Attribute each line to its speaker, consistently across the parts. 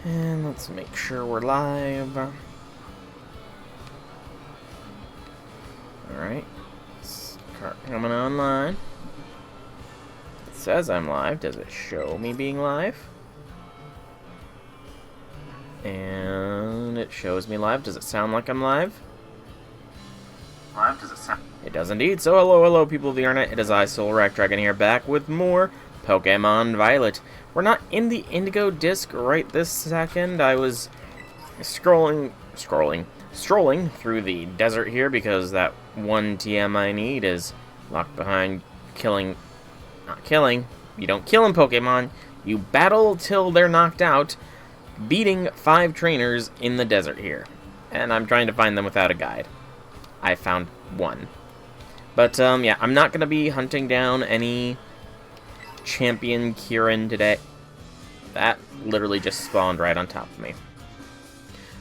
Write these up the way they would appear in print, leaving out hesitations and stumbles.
Speaker 1: And let's make sure we're live. Alright. Start coming online. It says I'm live. Does it show me being live? And it shows me live. Does it sound like I'm live?
Speaker 2: Live, does it sound?
Speaker 1: It does indeed. So hello people of the internet. It is I, Soul Dragon here, back with more Pokemon Violet. We're not in the Indigo Disc right this second. I was strolling through the desert here because that one TM I need is locked behind not killing. You don't kill in Pokemon. You battle till they're knocked out, beating 5 trainers in the desert here. And I'm trying to find them without a guide. I found one. But, yeah, I'm not going to be hunting down any champion Kieran today. That literally just spawned right on top of me.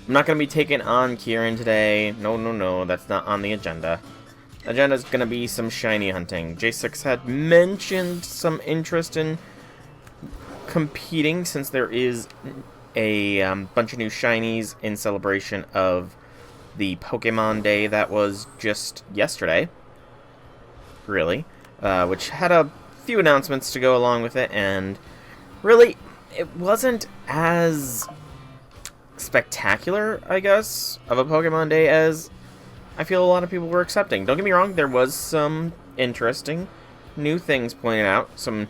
Speaker 1: I'm not going to be taking on Kieran today. No, that's not on the agenda. The agenda is going to be some shiny hunting. J6 had mentioned some interest in competing since there is a bunch of new shinies in celebration of the Pokemon Day that was just yesterday. Really. Which had a few announcements to go along with it, and really, it wasn't as spectacular, I guess, of a Pokemon Day as I feel a lot of people were accepting. Don't get me wrong, there was some interesting new things pointed out, some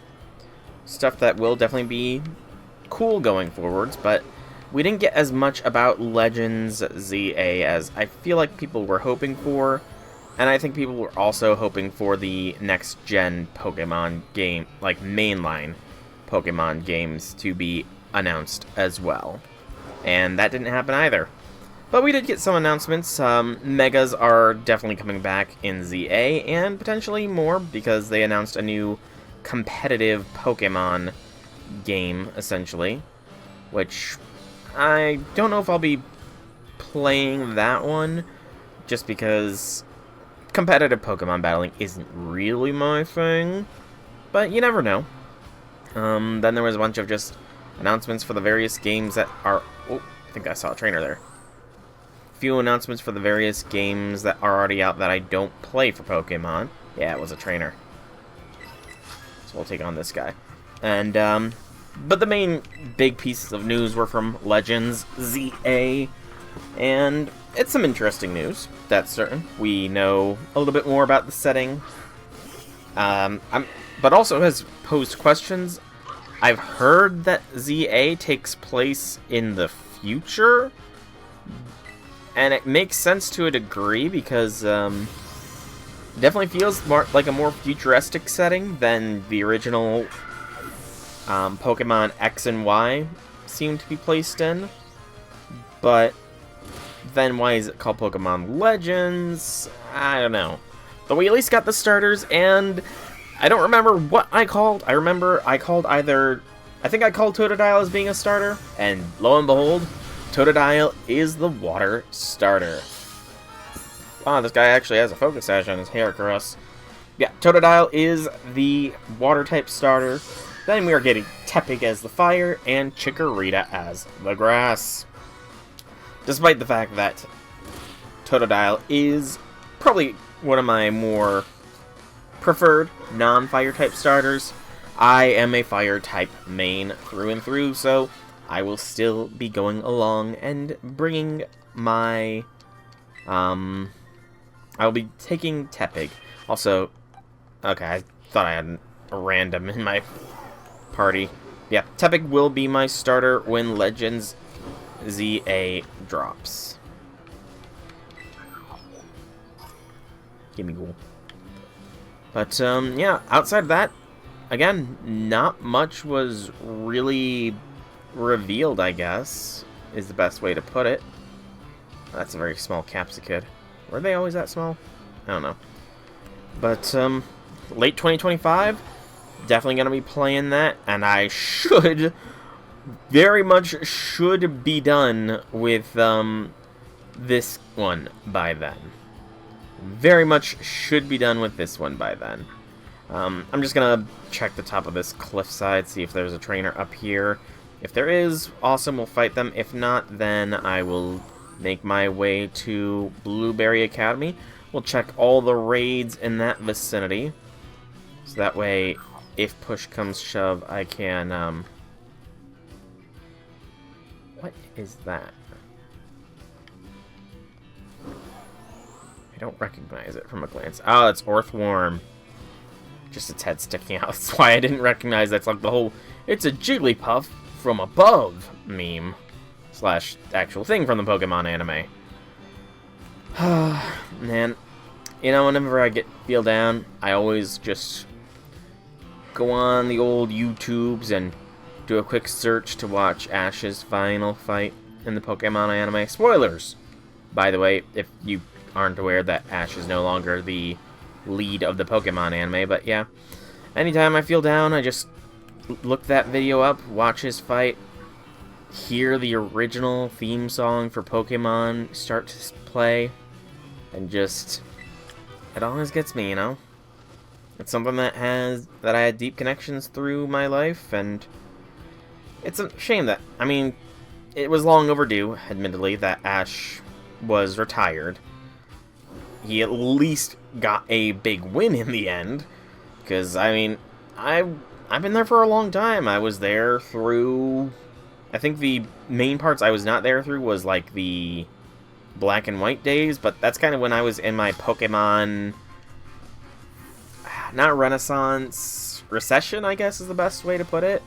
Speaker 1: stuff that will definitely be cool going forwards, but we didn't get as much about Legends ZA as I feel like people were hoping for, and I think people were also hoping for the next-gen Pokemon game, like mainline Pokemon games, to be announced as well. And that didn't happen either. But we did get some announcements. Megas are definitely coming back in ZA, and potentially more, because they announced a new competitive Pokemon game, essentially. Which, I don't know if I'll be playing that one, just because competitive Pokemon battling isn't really my thing. But you never know. Then there was a bunch of just announcements for the various games that are... Oh, I think I saw a trainer there. Few announcements for the various games that are already out that I don't play for Pokemon. Yeah, it was a trainer. So we'll take on this guy. And, but the main big pieces of news were from Legends ZA. And it's some interesting news, that's certain. We know a little bit more about the setting. But also has posed questions. I've heard that ZA takes place in the future, and it makes sense to a degree because it definitely feels more like a more futuristic setting than the original Pokemon X and Y seem to be placed in. But then why is it called Pokemon Legends? I don't know. But we at least got the starters, and I don't remember what I called. I remember I called either... I think I called Totodile as being a starter, and lo and behold, Totodile is the water starter. Wow, this guy actually has a focus sash on his hair, gross. Yeah, Totodile is the water-type starter. Then we are getting Tepig as the fire, and Chikorita as the grass. Despite the fact that Totodile is probably one of my more preferred non-fire type starters, I am a fire type main through and through, so I will still be going along and bringing my I'll be taking Tepig. Also, okay, I thought I had a random in my party. Yeah, Tepig will be my starter when Legends ZA drops. Gimme ghoul. But, yeah, outside of that, again, not much was really revealed, I guess, is the best way to put it. That's a very small Capsicid. Were they always that small? I don't know. But, late 2025, definitely going to be playing that, and I very much should be done with, this one by then. Very much should be done with this one by then. I'm just gonna check the top of this cliffside, see if there's a trainer up here. If there is, awesome, we'll fight them. If not, then I will make my way to Blueberry Academy. We'll check all the raids in that vicinity. So that way, if push comes shove, I can, What is that? I don't recognize it from a glance. Oh, it's Earthworm. Just its head sticking out. That's why I didn't recognize that's like the whole "it's a Jigglypuff from above" meme. Slash actual thing from the Pokemon anime. Man. You know, whenever I feel down, I always just go on the old YouTubes and do a quick search to watch Ash's final fight in the Pokemon anime. Spoilers! By the way, if you aren't aware that Ash is no longer the lead of the Pokemon anime, but yeah. Anytime I feel down, I just look that video up, watch his fight, hear the original theme song for Pokemon start to play, and just... it always gets me, you know? It's something that I had deep connections through my life, and it's a shame that, I mean, it was long overdue, admittedly, that Ash was retired. He at least got a big win in the end, because, I mean, I've been there for a long time. I was there through, I think the main parts I was not there through was, like, the Black and White days, but that's kind of when I was in my Pokemon, not Renaissance, recession, I guess is the best way to put it.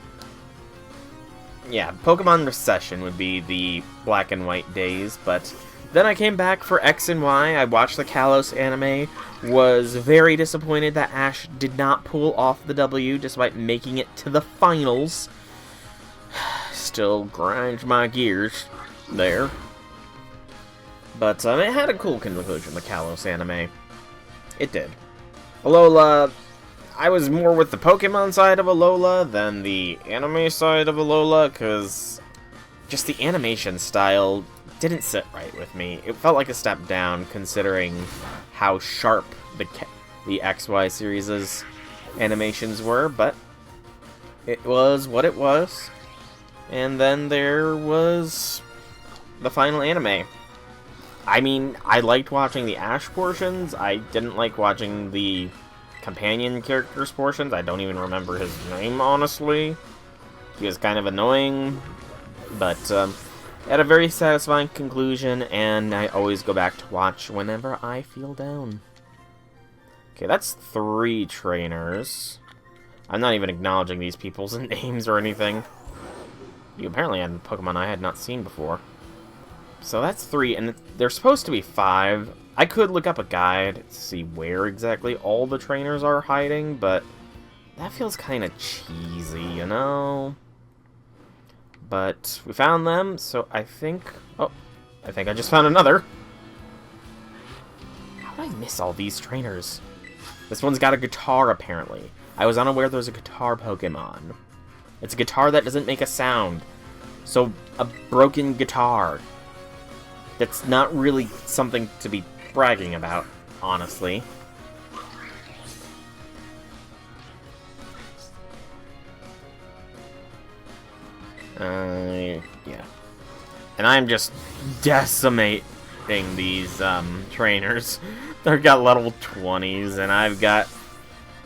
Speaker 1: Yeah, Pokemon Recession would be the Black and White days, but then I came back for X and Y. I watched the Kalos anime, was very disappointed that Ash did not pull off the W despite making it to the finals. Still grinds my gears there. But it had a cool conclusion, the Kalos anime. It did. Alola, I was more with the Pokemon side of Alola than the anime side of Alola, because just the animation style didn't sit right with me. It felt like a step down, considering how sharp the XY series' animations were, but it was what it was. And then there was the final anime. I mean, I liked watching the Ash portions. I didn't like watching the companion characters portions. I don't even remember his name, honestly. He was kind of annoying, but had a very satisfying conclusion, and I always go back to watch whenever I feel down. Okay, that's 3 trainers. I'm not even acknowledging these people's names or anything. You apparently had Pokemon I had not seen before. So that's 3, and there's supposed to be 5. I could look up a guide to see where exactly all the trainers are hiding, but that feels kind of cheesy, you know? But we found them, so I think... oh, I think I just found another. How did I miss all these trainers? This one's got a guitar, apparently. I was unaware there was a guitar Pokemon. It's a guitar that doesn't make a sound. So, a broken guitar. That's not really something to be bragging about, honestly. Yeah. And I'm just decimating these, trainers. They've got level 20s, and I've got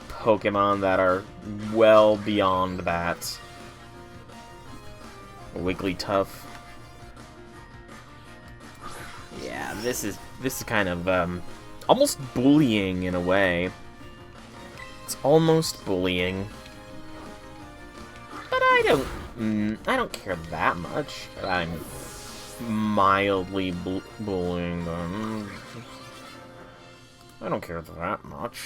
Speaker 1: Pokemon that are well beyond that. Wigglytuff. Yeah, this is kind of, almost bullying in a way. It's almost bullying. But I don't care that much. I'm mildly bullying them. I don't care that much.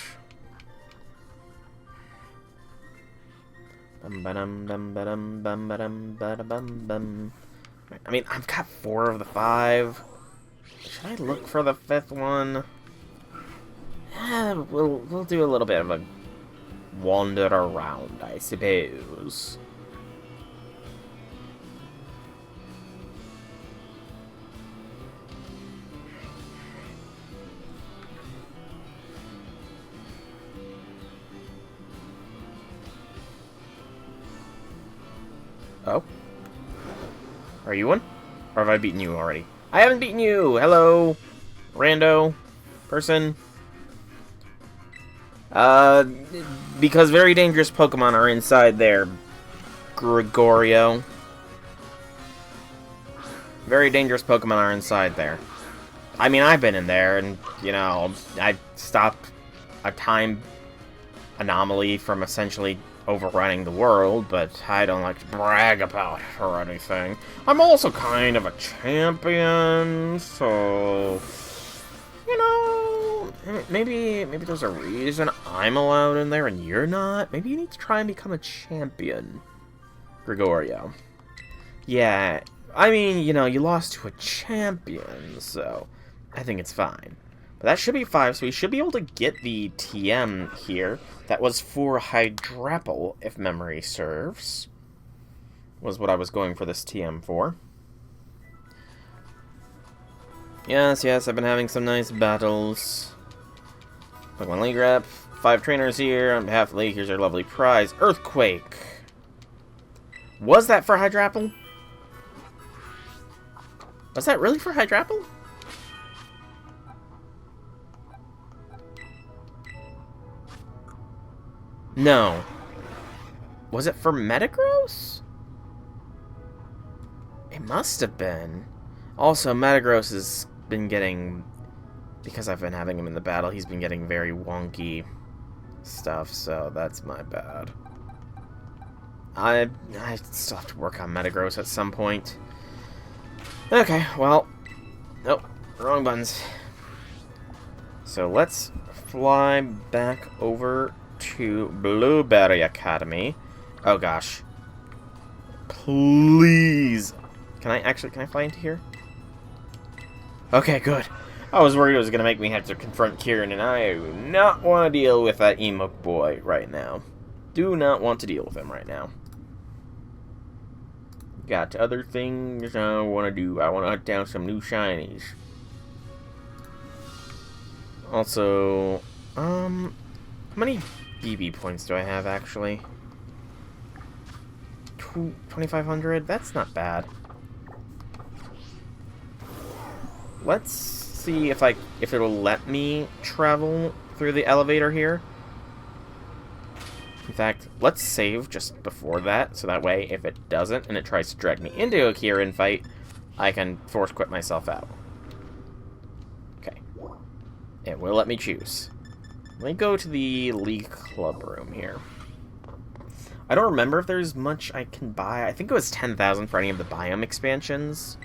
Speaker 1: I mean, I've got 4 of the 5. Should I look for the 5th one? We'll do a little bit of a wander around, I suppose. Oh. Are you one? Or have I beaten you already? I haven't beaten you! Hello! Rando. Person. Because very dangerous Pokemon are inside there, Gregorio. Very dangerous Pokemon are inside there. I mean, I've been in there, and, you know, I stopped a time anomaly from essentially overrunning the world, but I don't like to brag about it or anything. I'm also kind of a champion, so... You know, maybe there's a reason I'm allowed in there and you're not. Maybe you need to try and become a champion, Gregorio. Yeah, I mean, you know, you lost to a champion, so I think it's fine. But that should be 5, so we should be able to get the TM here. That was for Hydrapple, if memory serves. Was what I was going for this TM for. Yes, I've been having some nice battles. Pokemon League Rep, 5 trainers here. On behalf of the League, here's our lovely prize. Earthquake! Was that for Hydrapple? Was that really for Hydrapple? No. Was it for Metagross? It must have been. Also, Metagross has been getting... Because I've been having him in the battle, he's been getting very wonky stuff, so that's my bad. I still have to work on Metagross at some point. Okay, well... Nope, wrong buttons. So let's fly back over to Blueberry Academy. Oh gosh. Please! Can I fly into here? Okay, good. I was worried it was going to make me have to confront Kieran, and I do not want to deal with that emo boy right now. Do not want to deal with him right now. Got other things I want to do. I want to hunt down some new shinies. Also, how many BB points do I have, actually? 2,500? That's not bad. Let's see if it'll let me travel through the elevator here. In fact, let's save just before that, so that way, if it doesn't, and it tries to drag me into a Kieran fight, I can force quit myself out. Okay. It will let me choose. Let me go to the League Club room here. I don't remember if there's much I can buy. I think it was 10,000 for any of the biome expansions.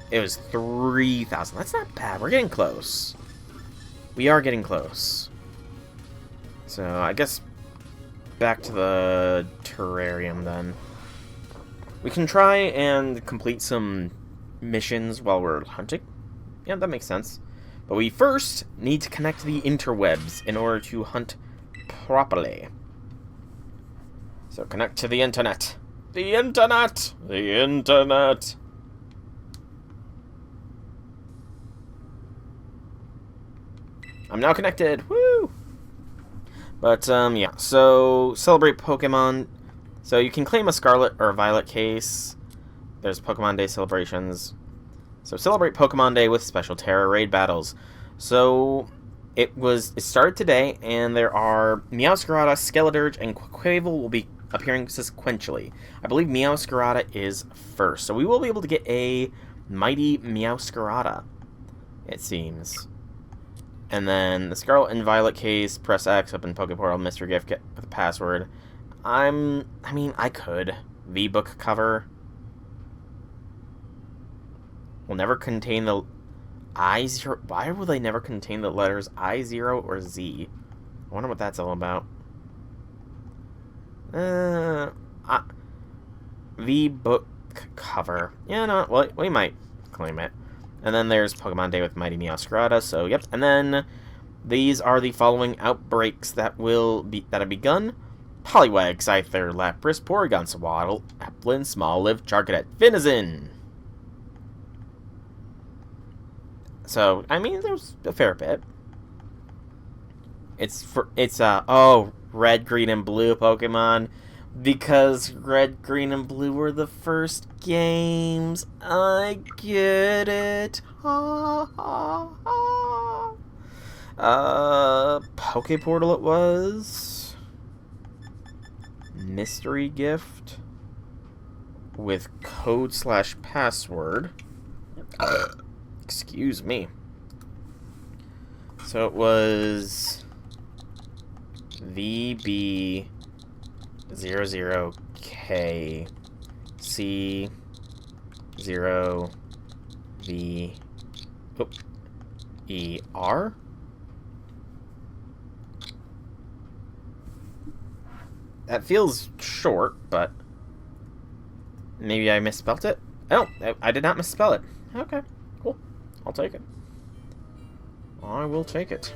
Speaker 1: It was 3,000. That's not bad. We're getting close. We are getting close. So, I guess back to the terrarium then. We can try and complete some missions while we're hunting. Yeah, that makes sense. But we first need to connect the interwebs in order to hunt properly. So, connect to the internet. The internet! The internet! I'm now connected! Woo! But, yeah. So, celebrate Pokemon. So, you can claim a Scarlet or a Violet case. There's Pokemon Day celebrations. So, celebrate Pokemon Day with special Terra Raid battles. So, it started today, and there are Meowscarada, Skeledirge, and Quaquaval will be appearing sequentially. I believe Meowscarada is first. So we will be able to get a mighty Meowscarada, it seems. And then the Scarlet and Violet case, press X, open Pokeportal, mystery gift, get with a password. I mean, I could. V-book cover. Will never contain the I0. Why will they never contain the letters I0 or Z? I wonder what that's all about. V-book cover. Yeah, no, well, we might claim it. And then there's Pokemon Day with Mighty Meowscarada, so yep. And then these are the following outbreaks that have begun. Poliwag, Scyther, Lapras, Porygon, Swaddle, Applin, Smoliv, Charcadet, Venison. So, I mean, there's a fair bit. It's red, green, and blue Pokemon. Because red, green, and blue were the first games. I get it. Ha ha ha. Poke Portal it was. Mystery gift. With code/password. Excuse me. So it was VB00K C0V ER. That feels short, but maybe I misspelt it. Oh, I did not misspell it. Okay, cool. I'll take it. I will take it.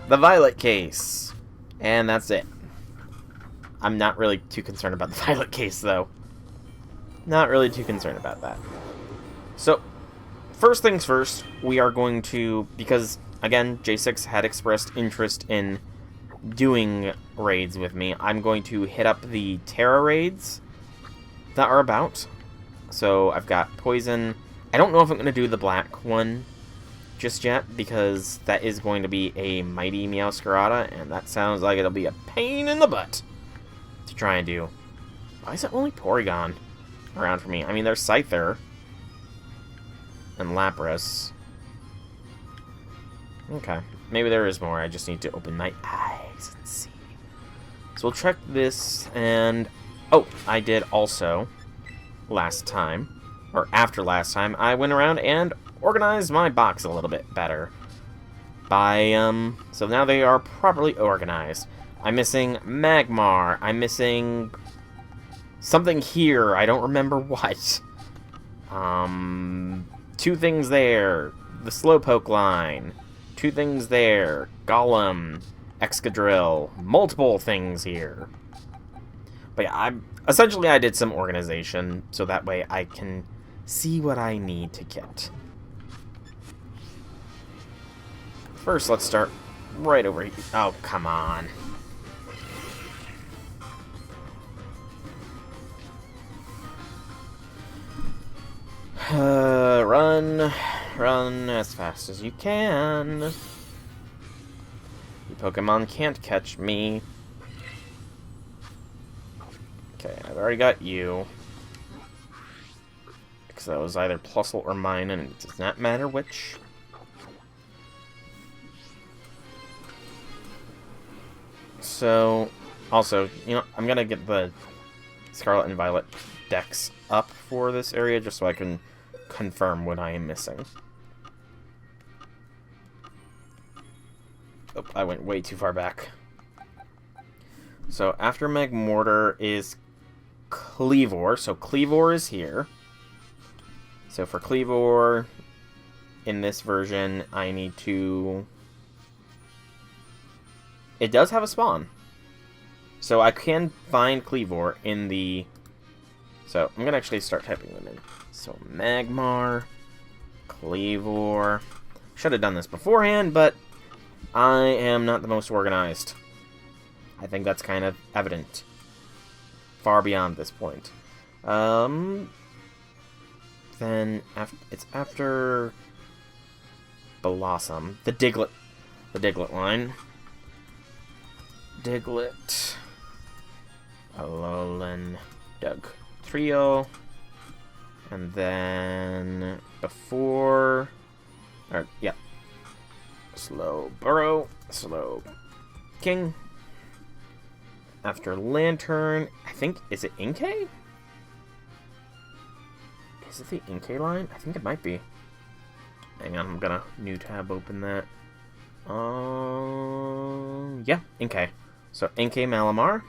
Speaker 1: The Violet case. And that's it. I'm not really too concerned about the Violet case, though. Not really too concerned about that. So, first things first, we are going to, because, again, J6 had expressed interest in doing raids with me, I'm going to hit up the Terra raids that are about. So, I've got Poison. I don't know if I'm going to do the black one just yet, because that is going to be a Mighty Meowscarada, and that sounds like it'll be a pain in the butt to try and do. Why is it only Porygon around for me? I mean, there's Scyther and Lapras. Okay, maybe there is more. I just need to open my eyes and see. So we'll check this, and oh, I did also last time, or after last time, I went around and organized my box a little bit better. So now they are properly organized. I'm missing Magmar. I'm missing something here. I don't remember what. 2 things there. The Slowpoke line. 2 things there. Golem. Excadrill. Multiple things here. But yeah, essentially I did some organization, so that way I can see what I need to get. First, let's start right over here. Oh, come on. Run as fast as you can. You Pokemon can't catch me. Okay, I've already got you. Because that was either Plusle or mine, and it does not matter which. So, also, you know, I'm gonna get the Scarlet and Violet decks up for this area just so I can confirm what I am missing. Oh, I went way too far back. So, after Magmortar is Kleavor. So, Kleavor is here. So, for Kleavor, in this version, I need to... It does have a spawn. So I can find Kleavor in the... So I'm going to actually start typing them in. So Magmar, Kleavor. Should have done this beforehand, but I am not the most organized. I think that's kind of evident. Far beyond this point. Then it's after Blossom. The Diglett line. Diglett, Alolan, Dugtrio, and then before, or yeah, Slowbro, Slow King. After Lantern, I think, is it Inkay? Is it the Inkay line? I think it might be. Hang on, I'm gonna new tab open that. Yeah, Inkay. So, Inkay Malamar.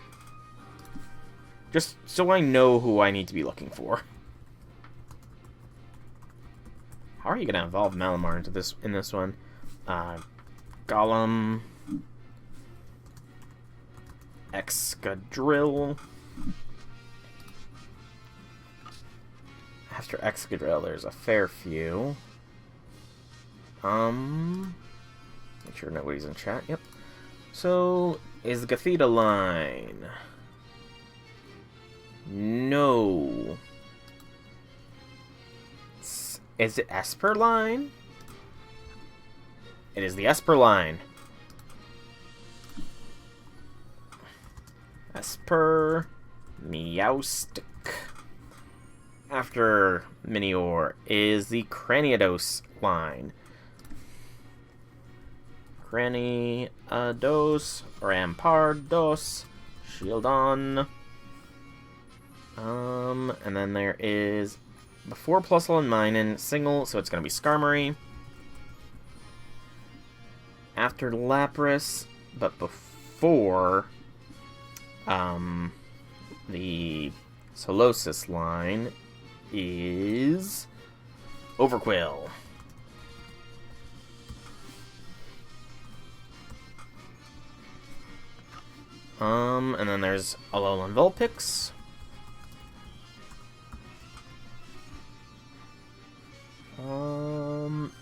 Speaker 1: Just so I know who I need to be looking for. How are you going to evolve Malamar into this in this one? Golem. Excadrill. After Excadrill, there's a fair few. Make sure nobody's in chat. Yep. So, is the Gothita line? No. Is it Esper line? It is the Esper line. Esper Meowstic. After Minior is the Craniados line. Craniados, Rampardos, Shieldon. And then there is before Plusle and Minun single, so it's gonna be Skarmory. After Lapras, but before the Solosis line is Overquill. And then there's Alolan Vulpix.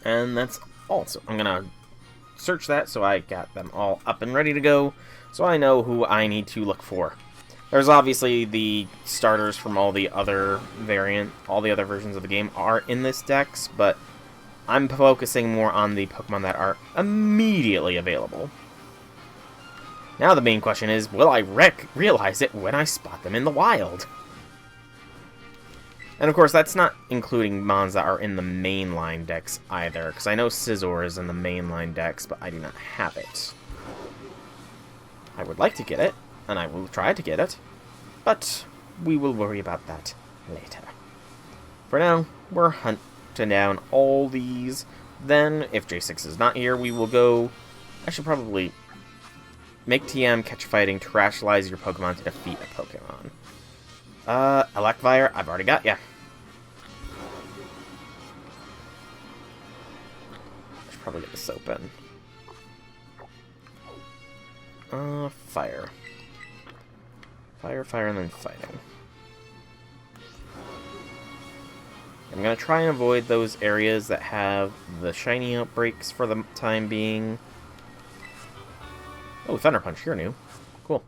Speaker 1: And that's all. So I'm gonna search that so I got them all up and ready to go, so I know who I need to look for. There's obviously the starters from all the other versions of the game are in this dex, but I'm focusing more on the Pokemon that are immediately available. Now the main question is, will I realize it when I spot them in the wild? And of course, that's not including mons that are in the mainline dex either, because I know Scizor is in the mainline dex, but I do not have it. I would like to get it, and I will try to get it, but we will worry about that later. For now, we're hunting down all these. Then, if J6 is not here, we will go... I should probably make TM, catch fighting, terrestrialize your Pokemon to defeat a Pokemon. Electivire, I've already got ya. I should probably get this open. Fire. Fire, and then fighting. I'm gonna try and avoid those areas that have the shiny outbreaks for the time being. Oh, Thunder Punch, you're new. Cool.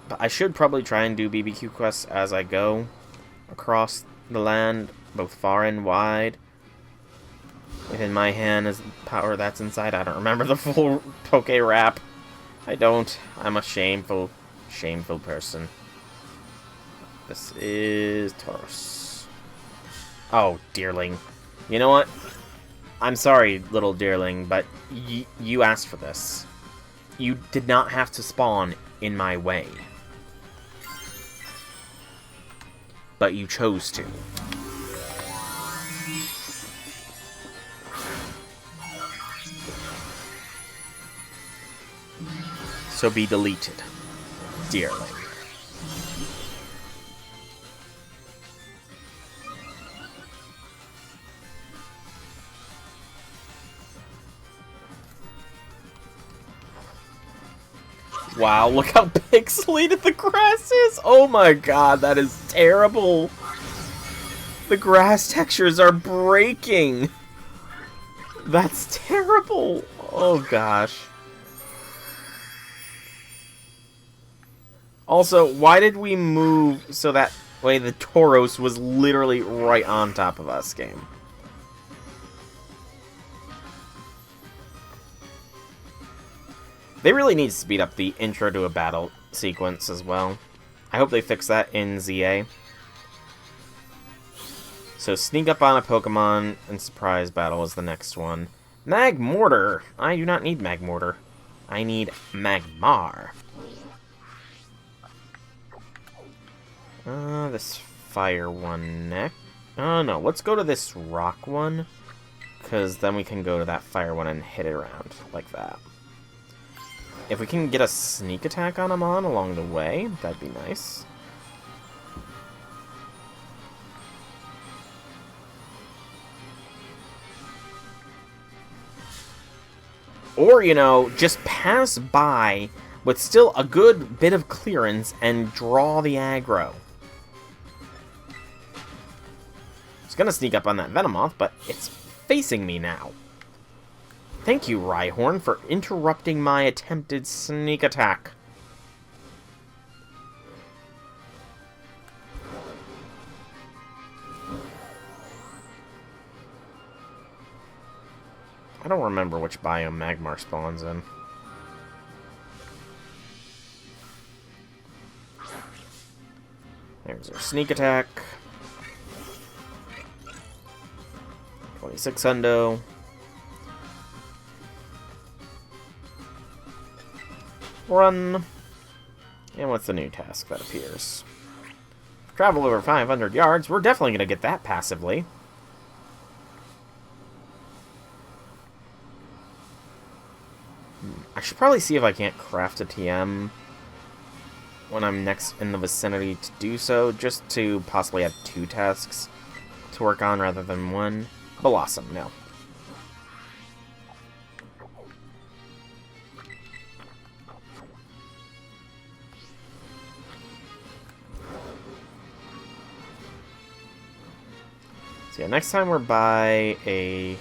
Speaker 1: But I should probably try and do BBQ quests as I go across the land, both far and wide. Within my hand is the power that's inside. I don't remember the full Poke Rap. I don't. I'm a shameful person. This is Tauros. Oh, dearling. You know what? I'm sorry, little dearling, but you asked for this. You did not have to spawn in my way. But you chose to. So be deleted, dearling. Wow, look how pixelated the grass is! Oh my god, that is terrible! The grass textures are breaking! That's terrible! Oh gosh. Also, why did we move so that way the Tauros was literally right on top of us, game? They really need to speed up the intro to a battle sequence as well. I hope they fix that in ZA. So sneak up on a Pokemon and surprise battle is the next one. Magmortar! I do not need Magmortar. I need Magmar. This fire one next. Oh no, let's go to this rock one, because then we can go to that fire one and hit it around like that. If we can get a sneak attack on him along the way, that'd be nice. Or, you know, just pass by with still a good bit of clearance and draw the aggro. was gonna sneak up on that Venomoth, but it's facing me now. Thank you, Rhyhorn, for interrupting my attempted sneak attack. I don't remember which biome Magmar spawns in. There's our sneak attack. 26 hundo. Run. And what's the new task that appears? Travel over 500 yards. We're definitely going to get that passively. I should probably see if I can't craft a TM when I'm next in the vicinity to do so, just to possibly have 2 tasks to work on rather than 1. Blossom, no. So yeah, next time we're by a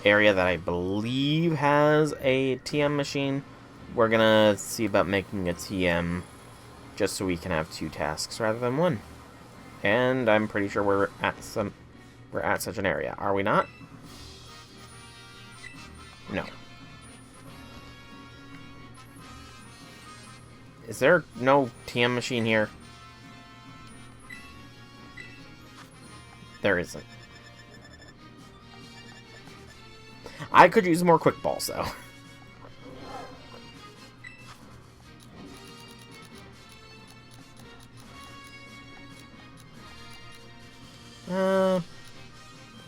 Speaker 1: area that I believe has a TM machine, we're gonna see about making a TM just so we can have 2 tasks rather than 1. And I'm pretty sure we're at such an area. Are we not? No. Is there no TM machine here? There isn't. I could use more quick balls, though.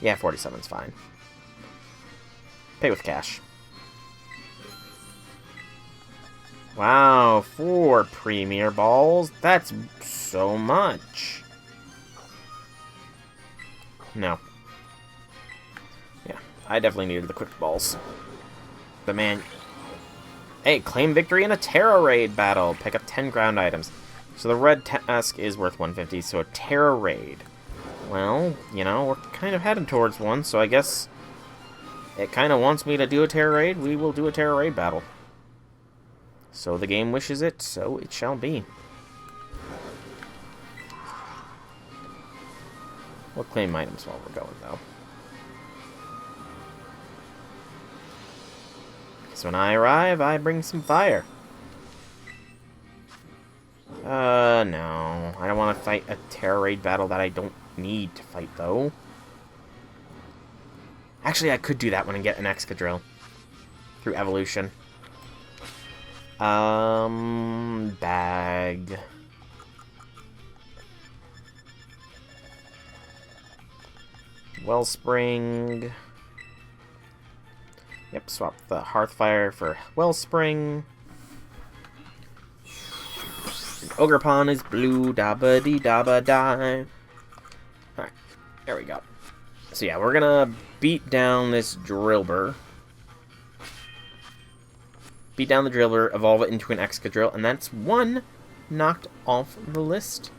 Speaker 1: Yeah, 47's fine. Pay with cash. Wow, 4 premier balls? That's so much. No. Yeah, I definitely needed the quick balls. But man... Hey, claim victory in a Terra Raid battle. Pick up 10 ground items. So the red task is worth 150, so a Terra Raid. Well, you know, we're kind of headed towards one, so I guess it kind of wants me to do a Terra Raid. We will do a Terra Raid battle. So the game wishes it, so it shall be. We'll claim items while we're going, though. So when I arrive, I bring some fire. No. I don't want to fight a Terra Raid battle that I don't need to fight, though. Actually, I could do that when I get an Excadrill. Through evolution. Bag. Wellspring. Yep, swap the Hearthfire for Wellspring. Ogerpon is blue, dabba-dee-dabba-die. Alright, there we go. So yeah, we're gonna beat down this Drillbur. Beat down the Drillbur, evolve it into an Excadrill, and that's 1 knocked off the list.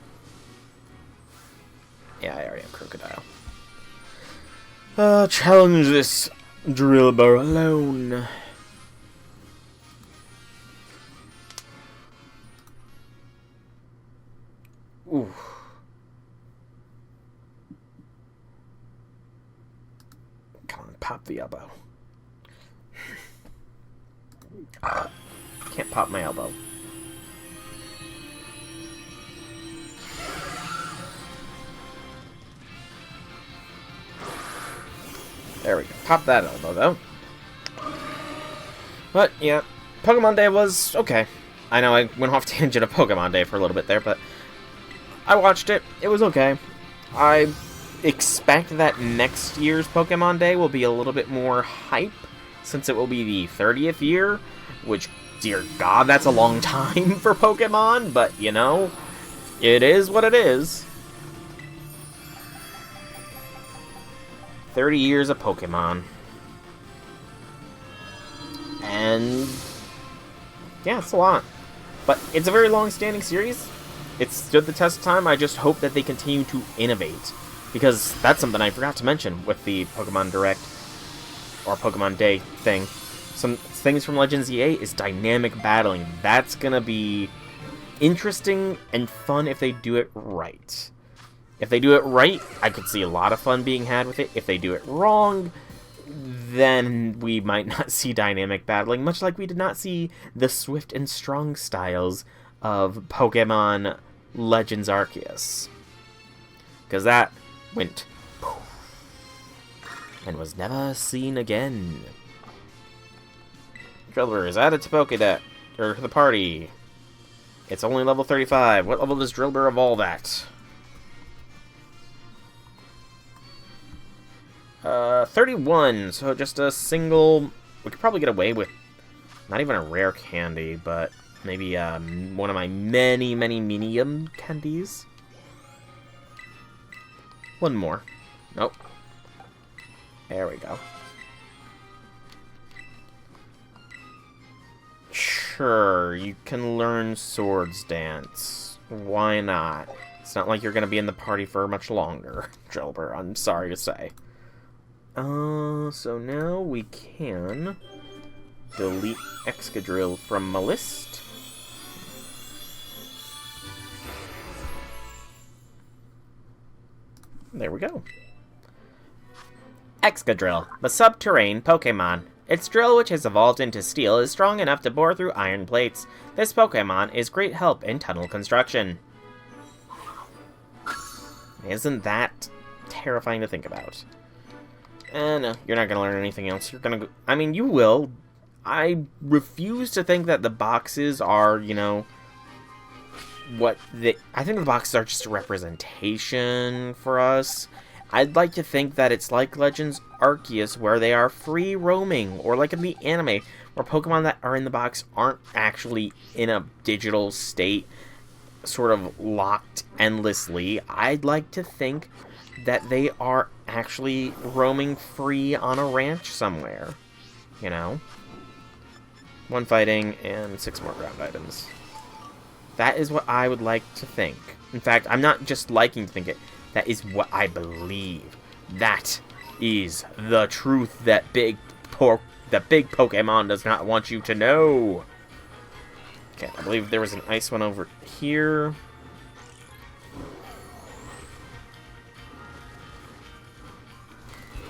Speaker 1: Yeah, I already have Crocodile. Challenge this Drillbur alone. Ooh. Come on, pop the elbow. Can't pop my elbow. There we go. Pop that elbow, though. But, yeah. Pokemon Day was okay. I know I went off tangent of Pokemon Day for a little bit there, but I watched it. It was okay. I expect that next year's Pokemon Day will be a little bit more hype, since it will be the 30th year, which, dear God, that's a long time for Pokemon, but, you know, it is what it is. 30 years of Pokemon. And yeah, it's a lot. But it's a very long-standing series. It stood the test of time. I just hope that they continue to innovate Because that's something I forgot to mention with the Pokemon Direct, or Pokemon Day thing. Some things from Legends EA is dynamic battling. That's gonna be interesting and fun if they do it right. If they do it right, I could see a lot of fun being had with it. If they do it wrong, then we might not see dynamic battling, much like we did not see the swift and strong styles of Pokemon Legends Arceus. Because that went poof, and was never seen again. Drillbur is added to Pokédex, or the party. It's only level 35. What level does Drillbur evolve at? 31, so just a single... We could probably get away with not even a rare candy, but maybe one of my many, many medium candies. One more. Nope. There we go. Sure, you can learn Swords Dance. Why not? It's not like you're going to be in the party for much longer, Drillbur, I'm sorry to say. So now we can delete Excadrill from my list. There we go. Excadrill, the subterranean Pokemon. Its drill, which has evolved into steel, is strong enough to bore through iron plates. This Pokemon is great help in tunnel construction. Isn't that terrifying to think about? No, you're not gonna learn anything else. You're gonna go... I mean, you will. I refuse to think that the boxes are, you know... what they... I think the boxes are just a representation for us. I'd like to think that it's like Legends Arceus, where they are free roaming, or like in the anime, where Pokemon that are in the box aren't actually in a digital state, sort of locked endlessly. I'd like to think that they are actually roaming free on a ranch somewhere. You know? 1 fighting and 6 more ground items. That is what I would like to think. In fact, I'm not just liking to think it. That is what I believe. That is the truth that big Pokemon does not want you to know. Okay, I believe there was an ice one over here.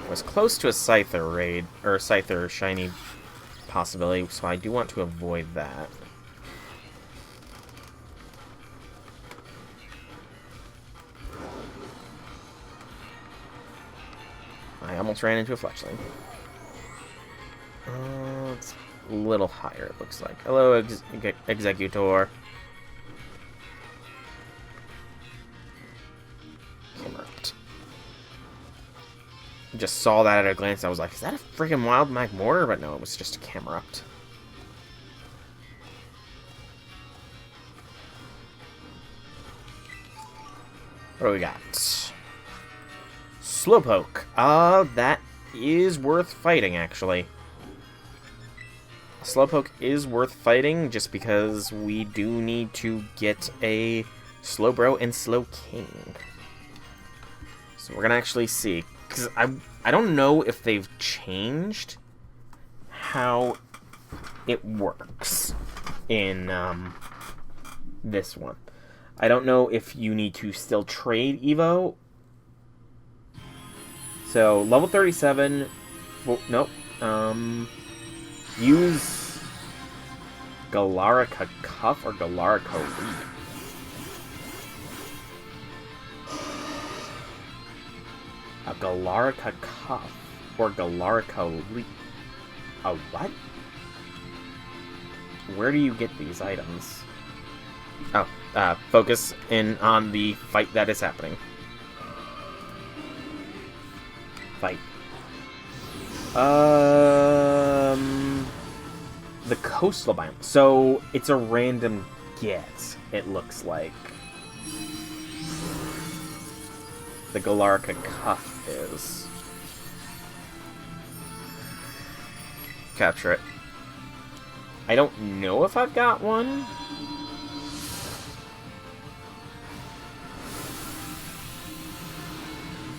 Speaker 1: I was close to a Scyther raid, or Scyther shiny possibility, so I do want to avoid that. I almost ran into a Fletchling. It's a little higher, it looks like. Hello, Executor. Camerupt. Just saw that at a glance. I was like, is that a freaking Wild Magmortar? But no, it was just a Camerupt. What do we got? Slowpoke. That is worth fighting, actually. Slowpoke is worth fighting just because we do need to get a Slowbro and Slowking. So we're gonna actually see. Because I don't know if they've changed how it works in this one. I don't know if you need to still trade Evo. So, level 37... Well, nope. Use Galarica Cuff or Galarica Leaf. A Galarica Cuff or Galarica Leaf. A what? Where do you get these items? Oh, focus in on the fight that is happening. Fight. The coastal biome. So it's a random get, it looks like. The Galarica Cuff is. Capture it. I don't know if I've got one.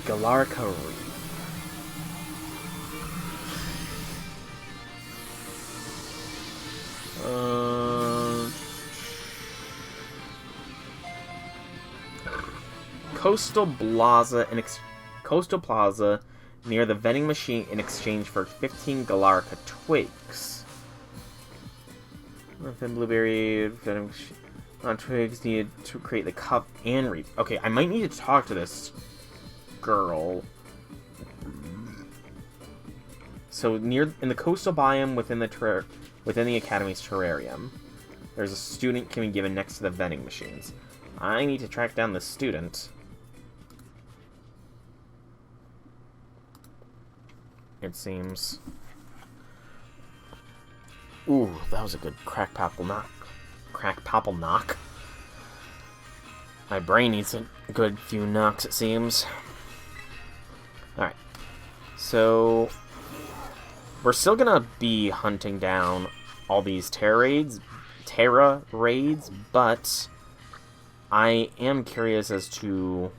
Speaker 1: Galarica Reef. Coastal Plaza near the vending machine in exchange for 15 Galarica twigs. Nothing blueberry vending machine. Twigs needed to create the cup and reef. Okay, I might need to talk to this girl. So in the coastal biome within the academy's terrarium, there's a student can be given next to the vending machines. I need to track down the student. It seems. Ooh, that was a good crack popple knock. My brain needs a good few knocks, it seems. Alright. So we're still gonna be hunting down all these Terra raids, but I am curious as to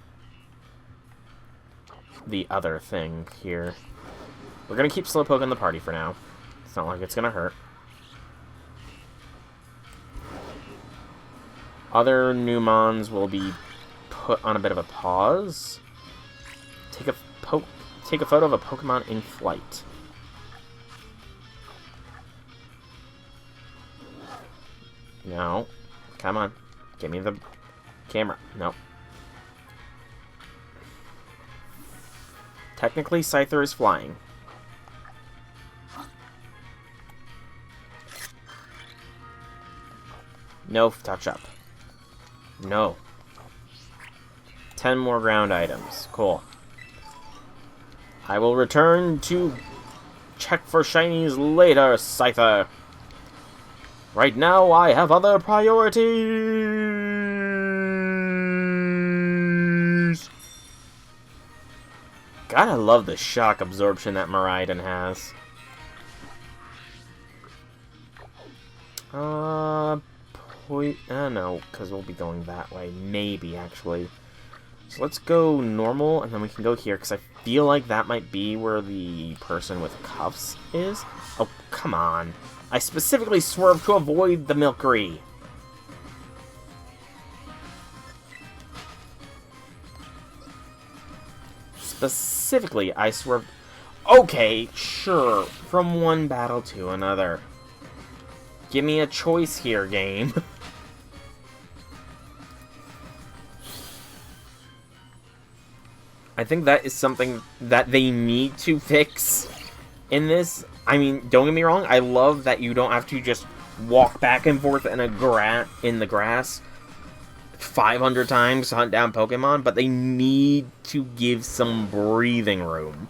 Speaker 1: the other thing here. We're gonna keep Slowpoke in the party for now. It's not like it's gonna hurt. Other Numons will be put on a bit of a pause. Take a photo of a Pokemon in flight. No. Come on. Give me the camera. No. Technically, Scyther is flying. No touch-up. No. 10 more ground items. Cool. I will return to check for shinies later, Scyther. Right now, I have other priorities. Gotta love the shock absorption that Miraidon has. No, because we'll be going that way. Maybe, actually. So let's go normal, and then we can go here, because I feel like that might be where the person with cuffs is. Oh, come on. I specifically swerved to avoid the Milcery. Specifically, I swerved... Okay, sure. From one battle to another. Give me a choice here, game. I think that is something that they need to fix in this. I mean, don't get me wrong, I love that you don't have to just walk back and forth in the grass 500 times to hunt down Pokemon, but they need to give some breathing room.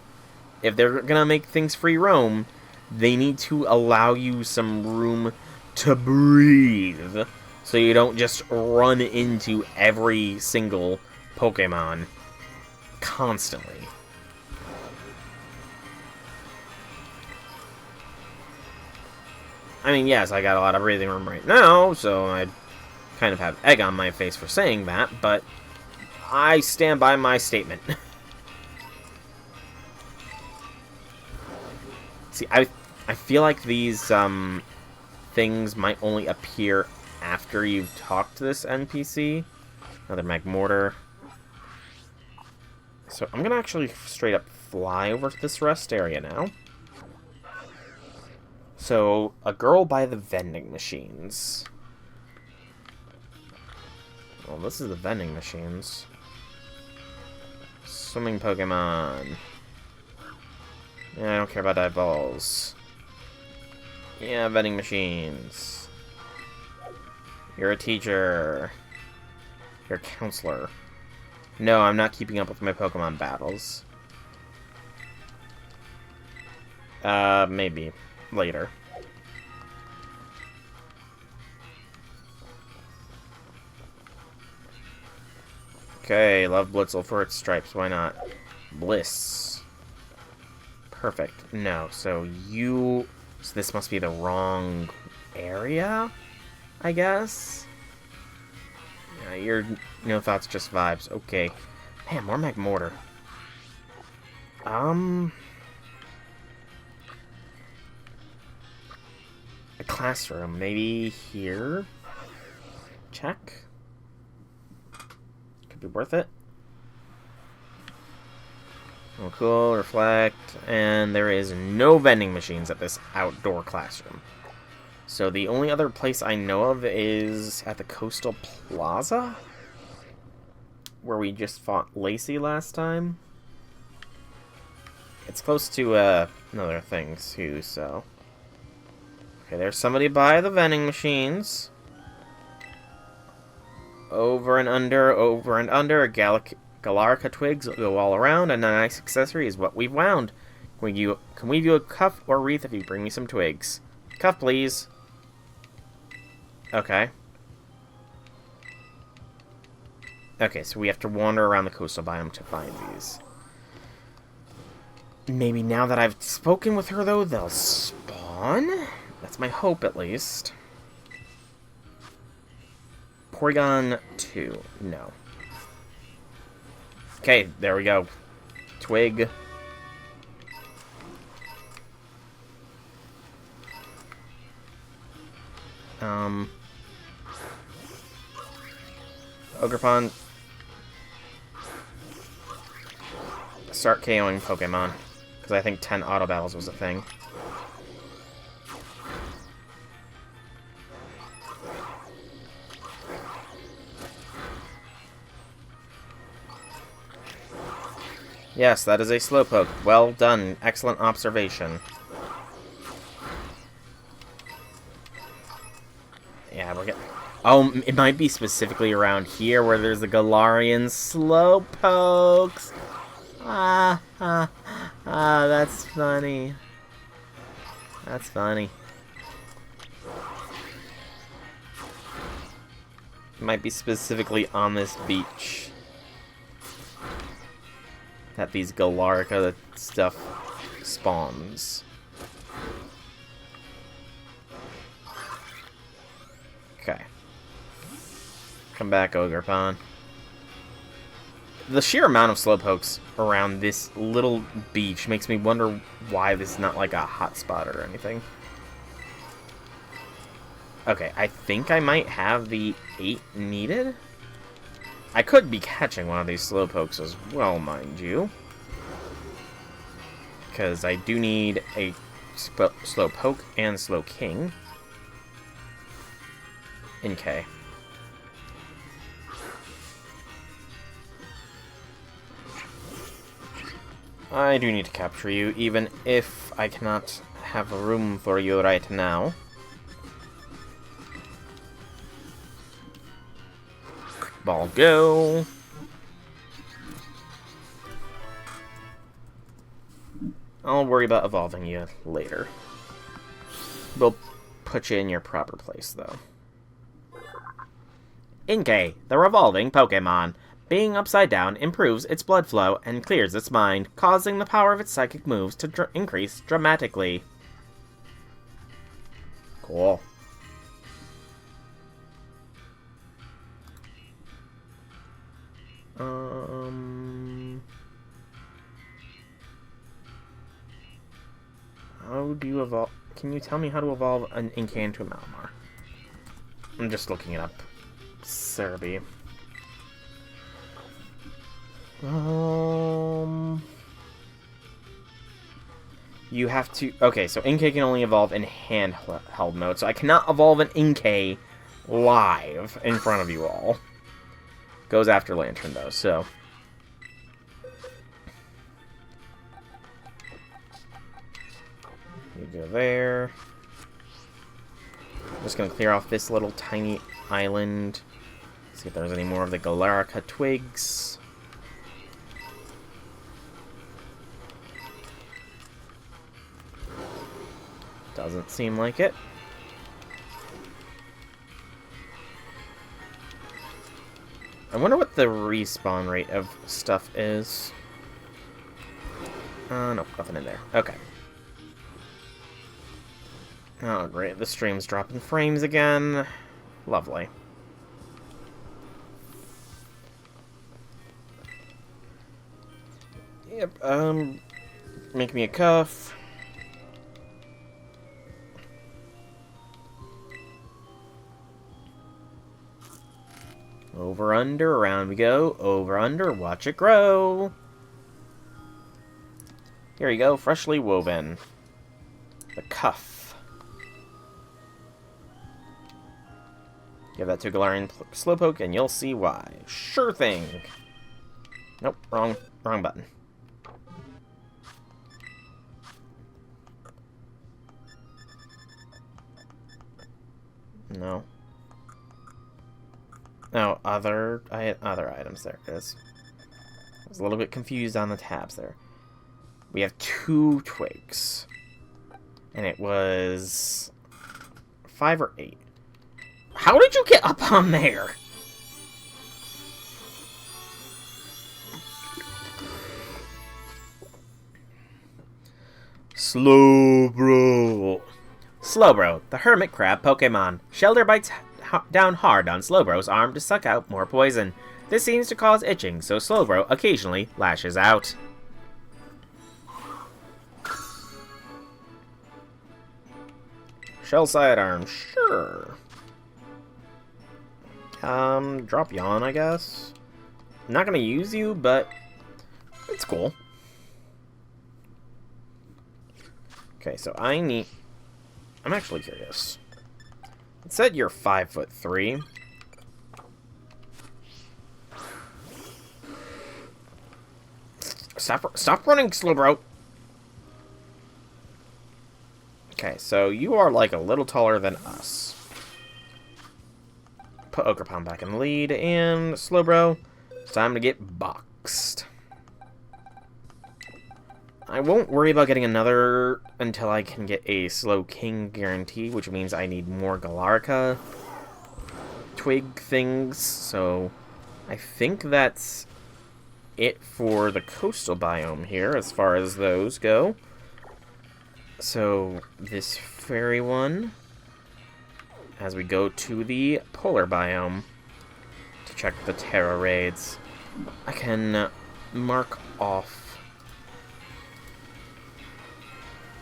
Speaker 1: If they're gonna make things free roam, they need to allow you some room to breathe, so you don't just run into every single Pokemon constantly. I mean, yes, I got a lot of breathing room right now, so I kind of have egg on my face for saying that, but I stand by my statement. See, I feel like these things might only appear after you've talked to this NPC. Another Magmortar. So I'm gonna actually straight up fly over to this rest area now. So, a girl by the vending machines. Well, this is the vending machines. Swimming Pokemon. Yeah, I don't care about dive balls. Yeah, vending machines. You're a teacher. You're a counselor. No, I'm not keeping up with my Pokemon battles. Maybe. Later. Okay, love Blitzel for its stripes. Why not? Bliss. Perfect. No, so you... So this must be the wrong area, I guess? Yeah, your no thoughts, just vibes. Okay. Man, more Magmortar. A classroom, maybe here? Check. Could be worth it. Oh, cool, reflect, and there is no vending machines at this outdoor classroom. So the only other place I know of is at the Coastal Plaza, where we just fought Lacey last time. It's close to another thing too, so... Okay, there's somebody by the vending machines. Over and under, Galarica twigs go all around, and a nice accessory is what we've wound. Can weave you a cuff or wreath if you bring me some twigs? Cuff, please. Okay. Okay, so we have to wander around the coastal biome to find these. Maybe now that I've spoken with her, though, they'll spawn? That's my hope, at least. Porygon 2. No. Okay, there we go. Twig. Ogerpon. Start KOing Pokemon. Because I think 10 auto battles was a thing. Yes, that is a Slowpoke. Well done. Excellent observation. Yeah, we're getting... Oh, it might be specifically around here where there's the Galarian Slowpokes. That's funny. That's funny. It might be specifically on this beach that these Galarica stuff spawns. Okay. Come back, Ogerpon. The sheer amount of Slowpokes around this little beach makes me wonder why this is not like a hotspot or anything. Okay, I think I might have the 8 needed. I could be catching one of these Slowpokes as well, mind you. Because I do need a Slowpoke and Slowking. In K. I do need to capture you, even if I cannot have room for you right now. Ball go. I'll worry about evolving you later. We'll put you in your proper place, though. Inkay, the revolving Pokemon. Being upside down improves its blood flow and clears its mind, causing the power of its psychic moves to increase dramatically. Cool. How do you evolve? Can you tell me how to evolve an Inkay into a Malamar? I'm just looking it up. Cerebi. You have to... Okay, so Inkay can only evolve in handheld mode, so I cannot evolve an Inkay live in front of you all. Goes after Lantern, though, so... You go there. I'm just gonna clear off this little tiny island. See if there's any more of the Galarica twigs. Doesn't seem like it. I wonder what the respawn rate of stuff is. Nope, nothing in there. Okay. Oh, great. The stream's dropping frames again. Lovely. Yep, Make me a cuff. Over, under, around we go. Over, under, watch it grow. Here you go, freshly woven. The cuff. Give that to Galarian Slowpoke and you'll see why. Sure thing. Nope, wrong button. No. No, other items. There it is. I was a little bit confused on the tabs there. We have 2 twigs. And it was 5 or 8. How did you get up on there? Slowbro. Slowbro, the hermit crab Pokemon. Shelter bites down hard on Slowbro's arm to suck out more poison. This seems to cause itching, so Slowbro occasionally lashes out. Shell sidearm, sure. Drop Yawn, I guess. I'm not gonna use you, but it's cool. Okay, so I'm actually curious. It said you're 5'3". Stop running, Slowbro. Okay, so you are like a little taller than us. Put Ogerpon back in the lead, and Slowbro, it's time to get boxed. I won't worry about getting another until I can get a Slow King guarantee, which means I need more Galarica twig things, so I think that's it for the coastal biome here, as far as those go. So, this fairy one, as we go to the polar biome to check the Terra raids, I can mark off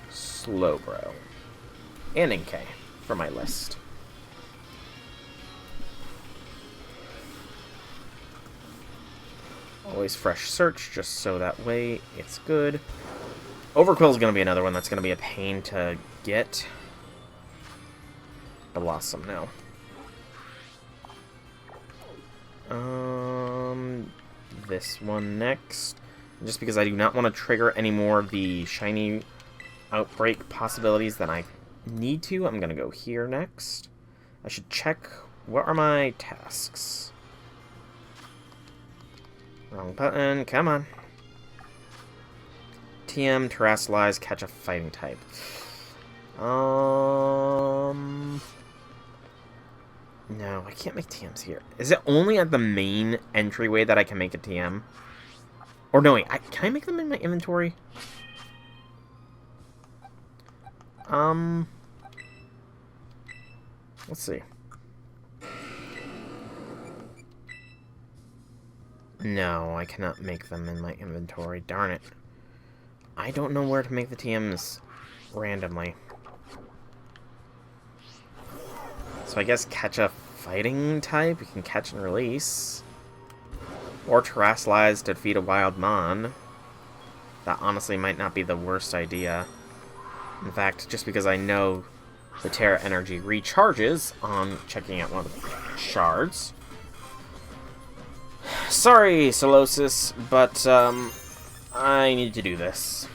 Speaker 1: Slowbro and Inkay for my list. Always fresh search, just so that way it's good. Overquill is going to be another one that's going to be a pain to get. I lost some now. This one next. Just because I do not want to trigger any more of the shiny outbreak possibilities than I need to, I'm going to go here next. I should check, what are my tasks? Wrong button, come on. TM, Terrasilize, catch a fighting type. No, I can't make TMs here. Is it only at the main entryway that I can make a TM? Or no, wait, can I make them in my inventory? Let's see. No, I cannot make them in my inventory. Darn it. I don't know where to make the TMs randomly. So I guess catch a fighting type. You can catch and release. Or Terrasilize to defeat a wild mon. That honestly might not be the worst idea. In fact, just because I know the Terra energy recharges on checking out one of the shards. Sorry, Solosis, but I need to do this.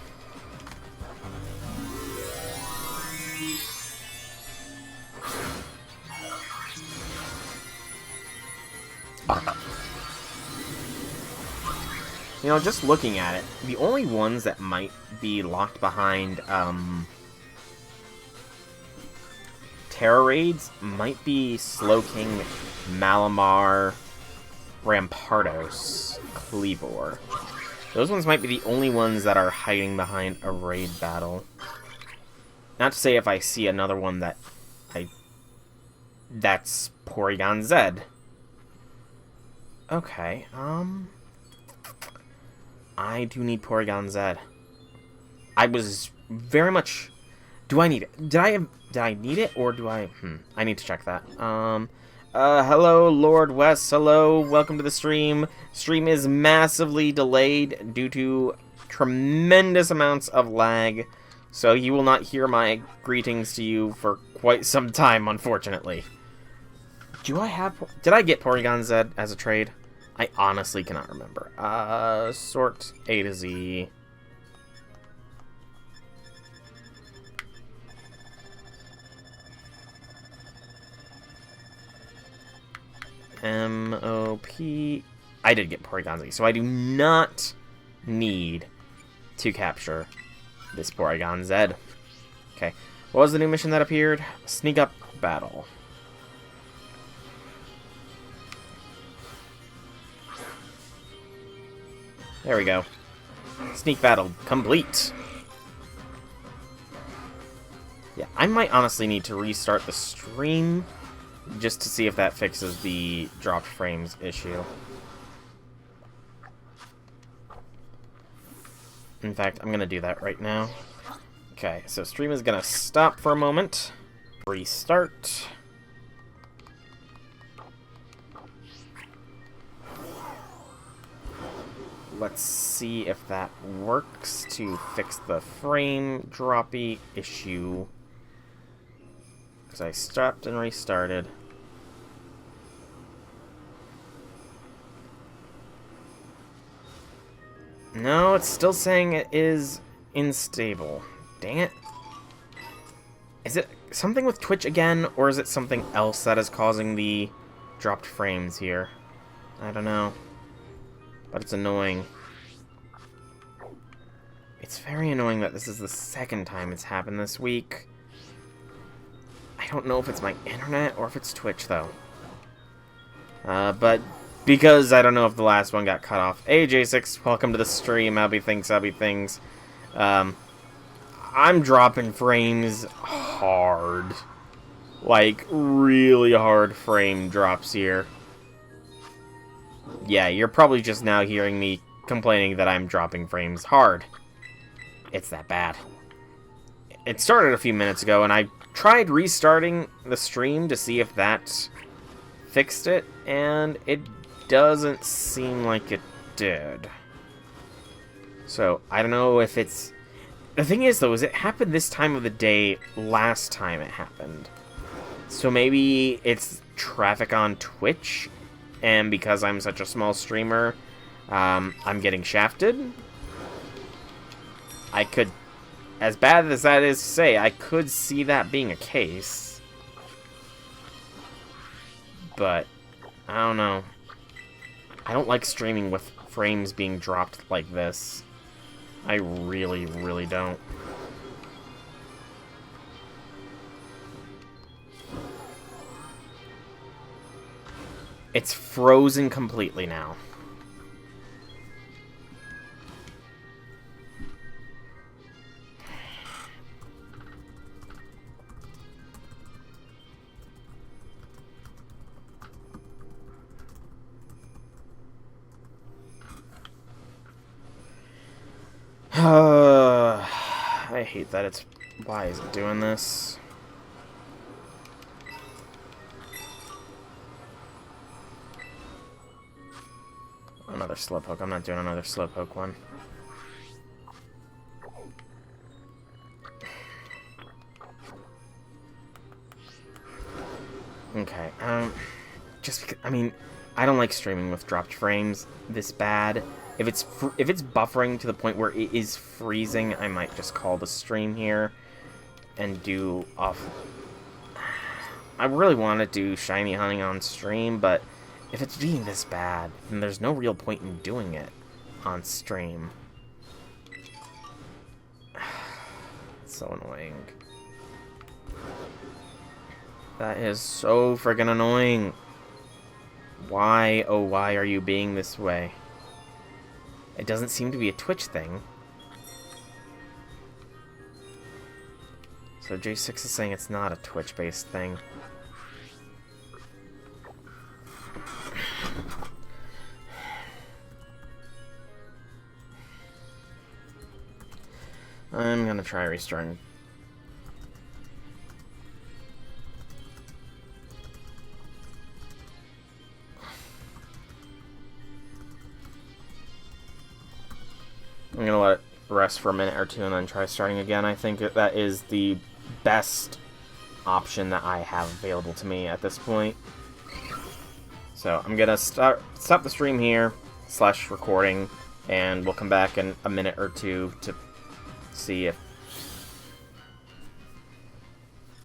Speaker 1: You know, just looking at it, the only ones that might be locked behind Terra raids might be Slowking, Malamar, Rampardos, Kleavor. Those ones might be the only ones that are hiding behind a raid battle. Not to say if I see another one that that's Porygon Z. Okay, I do need Porygon Z. I was very much... Do I need it? Did I need it, or do I... I need to check that. Hello, Lord West. Hello, welcome to the stream. Stream is massively delayed due to tremendous amounts of lag, so you will not hear my greetings to you for quite some time, unfortunately. Did I get Porygon Z as a trade? I honestly cannot remember. Sort A to Z. MOP. I did get Porygon Z, so I do not need to capture this Porygon Z. Okay. What was the new mission that appeared? Sneak up battle. There we go. Sneak battle complete. Yeah, I might honestly need to restart the stream just to see if that fixes the dropped frames issue. In fact, I'm gonna do that right now. Okay, so stream is gonna stop for a moment. Restart. Let's see if that works to fix the frame droppy issue. Because I stopped and restarted. No, it's still saying it is unstable. Dang it. Is it something with Twitch again, or is it something else that is causing the dropped frames here? I don't know. But it's annoying. It's very annoying that this is the second time it's happened this week. I don't know if it's my internet or if it's Twitch, though. But because I don't know if the last one got cut off. Hey, J6, welcome to the stream. Happy things. I'm dropping frames hard. Like, really hard frame drops here. Yeah, you're probably just now hearing me complaining that I'm dropping frames hard. It's that bad. It started a few minutes ago, and I tried restarting the stream to see if that fixed it, and it doesn't seem like it did. So, I don't know if it's... The thing is, though, is it happened this time of the day last time it happened. So maybe it's traffic on Twitch, and because I'm such a small streamer, I'm getting shafted. I could, as bad as that is to say, I could see that being a case. But, I don't know. I don't like streaming with frames being dropped like this. I really, really don't. It's frozen completely now. I hate that it's... Why is it doing this? Another Slowpoke. I'm not doing another Slowpoke one. Okay, just because, I mean, I don't like streaming with dropped frames this bad. If it's buffering to the point where it is freezing, I might just call the stream here and do off. I really want to do Shiny Hunting on stream, but if it's being this bad, then there's no real point in doing it on stream. It's so annoying. That is so friggin' annoying. Why, oh why are you being this way? It doesn't seem to be a Twitch thing. So J6 is saying it's not a Twitch-based thing. I'm gonna try restarting. I'm gonna let it rest for a minute or two and then try starting again. I think that is the best option that I have available to me at this point. So I'm gonna stop the stream here / recording, and we'll come back in a minute or two to see if